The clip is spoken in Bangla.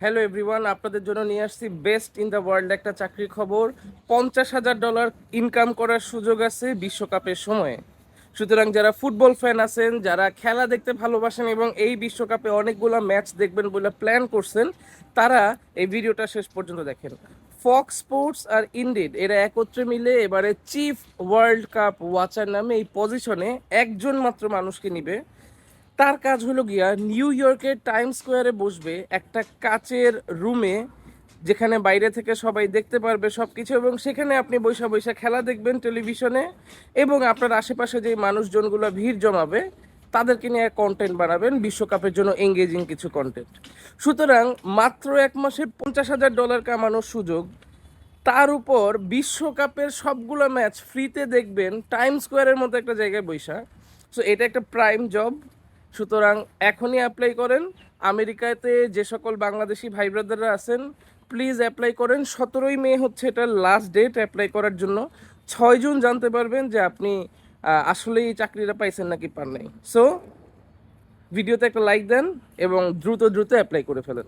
হ্যালো এভরিওয়ান, আপনাদের জন্য নিয়ে আসছি বেস্ট ইন দ্য ওয়ার্ল্ড একটা চাকরির খবর। $50,000 ইনকাম করার সুযোগ আছে বিশ্বকাপের সময়ে। সুতরাং যারা ফুটবল ফ্যান আছেন, যারা খেলা দেখতে ভালোবাসেন এবং এই বিশ্বকাপে অনেকগুলো ম্যাচ দেখবেন বলে প্ল্যান করছেন, তারা এই ভিডিওটা শেষ পর্যন্ত দেখেন। ফক্স স্পোর্টস আর ইন্ডিড এরা একত্রে মিলে এবারে চিফ ওয়ার্ল্ড কাপ ওয়াচার নামে এই পজিশনে একজন মাত্র মানুষকে নিবে। তার কাজ হলো গিয়া নিউ ইয়র্কের টাইম স্কোয়ারে বসবে একটা কাচের রুমে, যেখানে বাইরে থেকে সবাই দেখতে পারবে সব কিছু, এবং সেখানে আপনি বৈশা বৈশা খেলা দেখবেন টেলিভিশনে, এবং আপনার আশেপাশে যে মানুষজনগুলো ভিড় জমাবে তাদেরকে নিয়ে কন্টেন্ট বানাবেন বিশ্বকাপের জন্য, এঙ্গেজিং কিছু কন্টেন্ট। সুতরাং মাত্র 1 মাসে $50,000 কামানোর সুযোগ, তার উপর বিশ্বকাপের সবগুলো ম্যাচ ফ্রিতে দেখবেন টাইম স্কোয়ারের মতো একটা জায়গায় বৈশা। সো এটা একটা প্রাইম জব। সুতরাং এখনই অ্যাপ্লাই করেন। আমেরিকাতে যে সকল বাংলাদেশি ভাই ব্রাদাররা আছেন, প্লিজ অ্যাপ্লাই করেন। 17ই মে হচ্ছে এটার লাস্ট ডেট অ্যাপ্লাই করার জন্য। 6 জুন জানতে পারবেন যে আপনি আসলেই চাকরিটা পাইছেন নাকি পান নাই। সো ভিডিওতে একটা লাইক দেন এবং দ্রুত দ্রুত অ্যাপ্লাই করে ফেলেন।